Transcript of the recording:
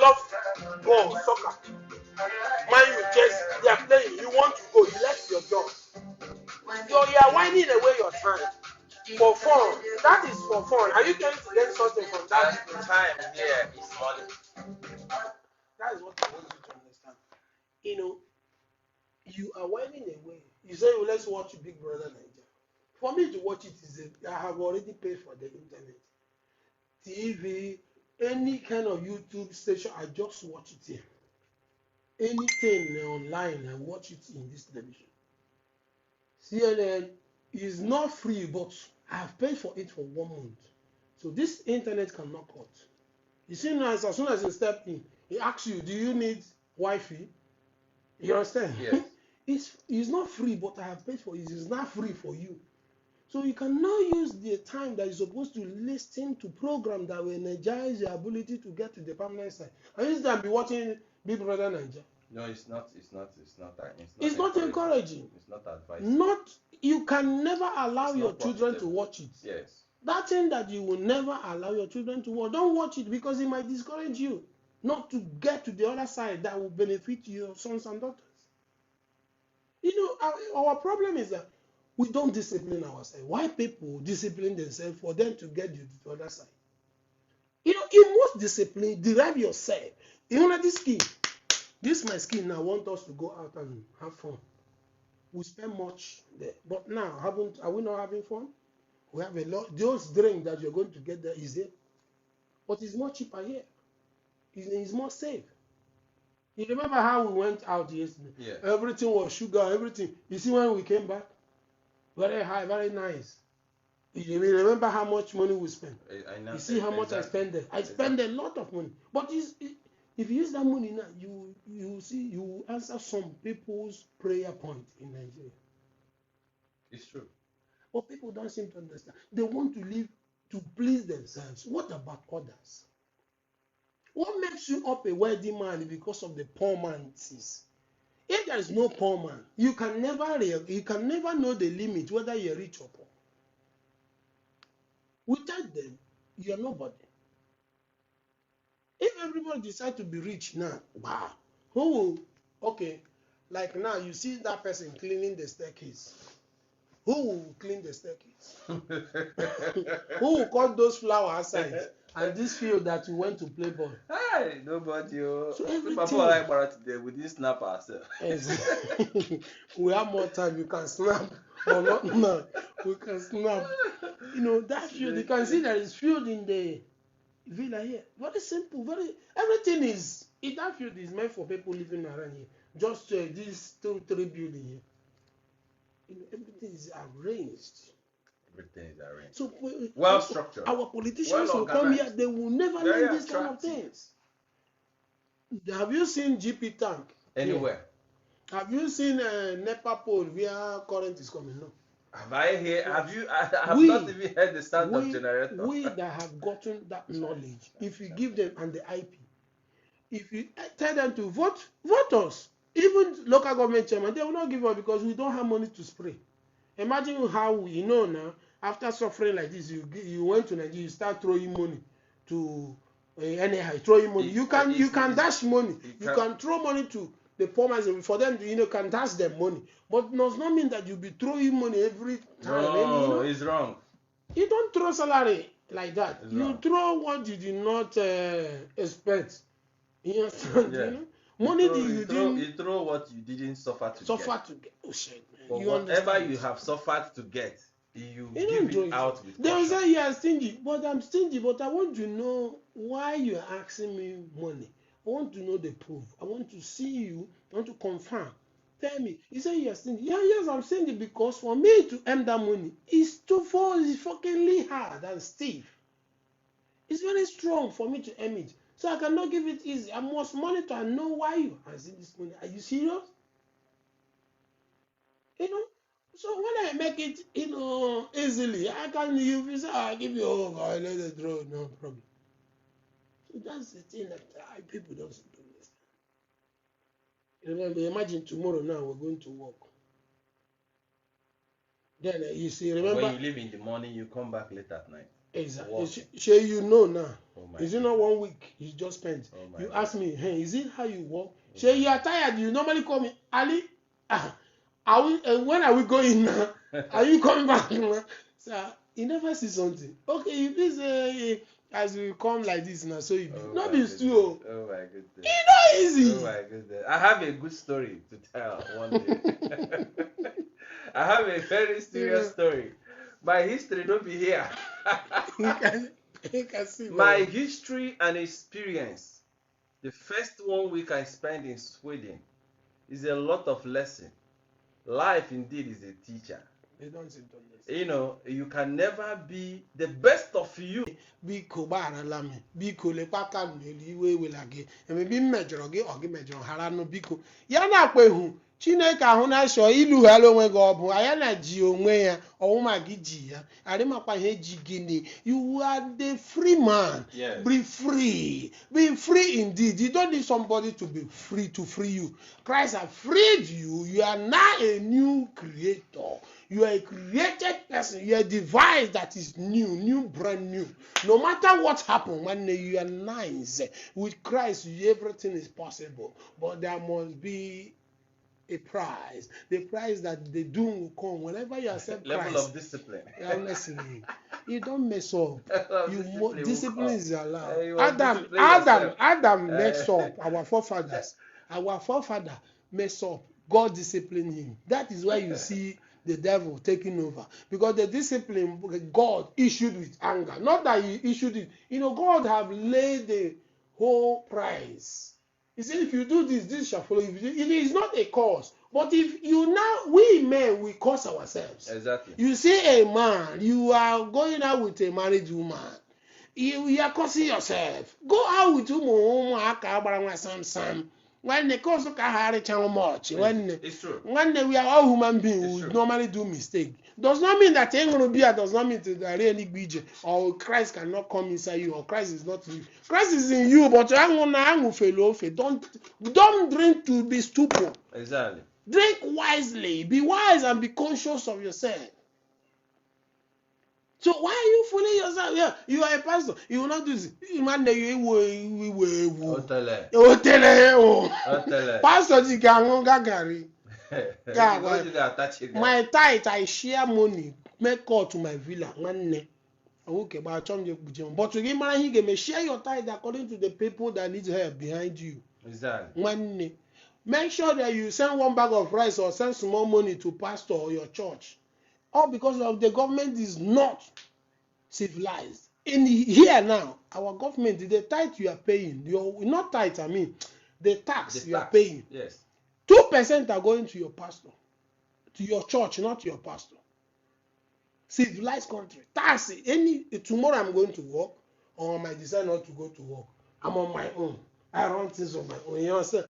love ball, soccer. Man, you just they are playing. You want to go, you left your job. You are winding away your time for fun. That is for fun. Are you going to learn something from that? And time here is money. That is what I want you to understand. You know, you are winding away. You say, well, let's watch Big Brother Nigeria. For me to watch it I have already paid for the internet, TV, any kind of YouTube station. I just watch it here. Anything online, I watch it in this television. CNN is not free, but I have paid for it for 1 month. So this internet cannot cut. You see now, as soon as you step in, he asks you, do you need Wi-Fi? You understand? Yes. It's not free, but I have paid for it. It's not free for you. So you cannot use the time that you're supposed to listen to programs that will energize your ability to get to the permanent side. And instead be watching Big Brother Nigeria. No, it's not encouraging. It's not advisable. You can never allow your children to watch it. Yes. That thing that you will never allow your children to watch, don't watch it, because it might discourage you not to get to the other side that will benefit your sons and daughters. You know, our problem is that we don't discipline ourselves. Why people discipline themselves for them to get to the other side? You know, you must discipline, derive yourself. You know, this skin. This my skin now want us to go out and have fun. We spend much there. But now, are we not having fun? We have a lot. Those drinks that you're going to get there is there. But it's more cheaper here. It's more safe. You remember how we went out yesterday? Yeah. Everything was sugar, everything. You see when we came back? Very high, very nice. You remember how much money we spent? You see how much I spend there? I spend a lot of money. But if you use that money now, you answer some people's prayer point in Nigeria. It's true. But people don't seem to understand. They want to live to please themselves. What about others? What makes you up a wealthy man because of the poor man sees? If there is no poor man, you can never know the limit whether you're rich or poor. Without them, you're nobody. If everybody decides to be rich now, wow, who will? Okay, like now you see that person cleaning the staircase. Who will clean the staircase? Who will cut those flowers aside? And this field that we went to play ball. Hey, nobody. So everything. People like Barra today. We didn't snap ourselves. We have more time. You can snap or not now. We can snap. You know that field. You can see there is field in the villa here. Very simple. Everything is. That field is meant for people living around here. Just these 2-3 buildings here. You know, everything is arranged. Everything is arranged. So well structured. Our politicians will come here. They will never learn these kind of things. Have you seen GP tank anywhere? Yeah. Have you seen NEPA pole where current is coming? No. Have I heard? Have you? I have not even heard the sound of generator. We that have gotten that knowledge, if you give them and the IP, if you tell them to vote us. Even local government chairman, they will not give up because we don't have money to spray. Imagine how now, after suffering like this, you went to Nigeria, you start throwing money to anyhow, throwing money. You can dash money. You can throw money to the poor man for them to, can dash them money. But it does not mean that you'll be throwing money every time. No, it's wrong. You don't throw salary like that. It's you wrong. Throw what you did not expect. You understand? Yeah. Money you throw what you didn't suffer to get. Oh shit, man. But whatever you have suffered to get, you give it out with they will caution. say you are stingy, but I'm stingy. But I want to know why you are asking me money. I want to know the proof. I want to see you. I want to confirm. Tell me. You say you are stingy. Yeah, yes, I'm stingy because for me to earn that money is fucking hard and stiff. It's very strong for me to earn it. So I cannot give it easy. I must monitor and know why you are asking this money. Are you serious? So when I make it, easily, I can you say I give you I let it draw, no problem. So that's the thing that people don't seem to understand. Remember, imagine tomorrow now we're going to work. Then you see, remember when you leave in the morning, you come back late at night. Exactly. Walking. Sure, you know now. Oh my Is it not goodness. 1 week you just spent? Oh my You goodness. ask me, hey, is it how you walk? Oh Sure, my you are tired. You normally call me, Ali. Are we? When are we going now? Are you coming back now? So he never see something. Okay, you please as we come like this now, so you be. Oh No my be goodness. still. Oh my goodness. It's not Oh easy. my goodness. I have a good story to tell one day. I have a very serious Yeah, story. My history don't be here. you can you can see My now. history and experience. The first 1 week I spent in Sweden is a lot of lesson. Life indeed is a teacher. They don't sit on this. You know, you can never be the best of you. Biko gbagharala m biko lekwa aka m n'elu iwe ewela gị emebi m mejọrọ gị ọ gị mejọrọ hara nụ biko ya na-akpa ehu chineke ahụ na-achọ ilughara onwe gị ọ bụ anya na ji onwe ya ọwụma gị ji ya arịmakwa ihe ji gịnị you are the free man. Yes. Be free indeed. You don't need somebody to be free to free you. Christ has freed you. You are now a new creator. You are a created person. You are a device that is new, brand new. No matter what happened, when you are nice with Christ, everything is possible. But there must be a price. The price that the doom will come whenever you accept Level Christ. of discipline. Honestly, you don't mess up. Discipline is allowed. You must discipline yourself. Adam messed up. Our forefather messed up. God disciplined him. That is why you see the devil taking over, because the discipline God issued with anger, not that he issued it. God have laid the whole price. He said, if you do this, this shall follow you. It is not a cause. But if we men, we cause ourselves. Exactly. You see a man, you are going out with a married woman. You are causing yourself. Go out with Sam. When they cause much, It's true. when we are all human beings, It's we true. normally do mistake. Does not mean that does not mean that really be or Christ cannot come inside you, or Christ is not in you. Christ is in you, but don't drink to be stupid. Exactly. Drink wisely. Be wise and be conscious of yourself. So why are you fooling yourself? Yeah, you are a pastor. You will not do this. Pastor, my tithe, I share money, make call to my villa. Okay, but you can share your tithe according to the people that need help behind you. Exactly. Make sure that you send 1 bag of rice or send small money to pastor or your church. All because of the government is not civilized. In here now, our government, the tithe you are paying, not tithe, I mean, the tax you are paying. Yes. 2% are going to your pastor, to your church, not your pastor. Civilized country. Tax. Tomorrow I'm going to work, or I might decide not to go to work. I'm on my own. I run things on my own. You understand?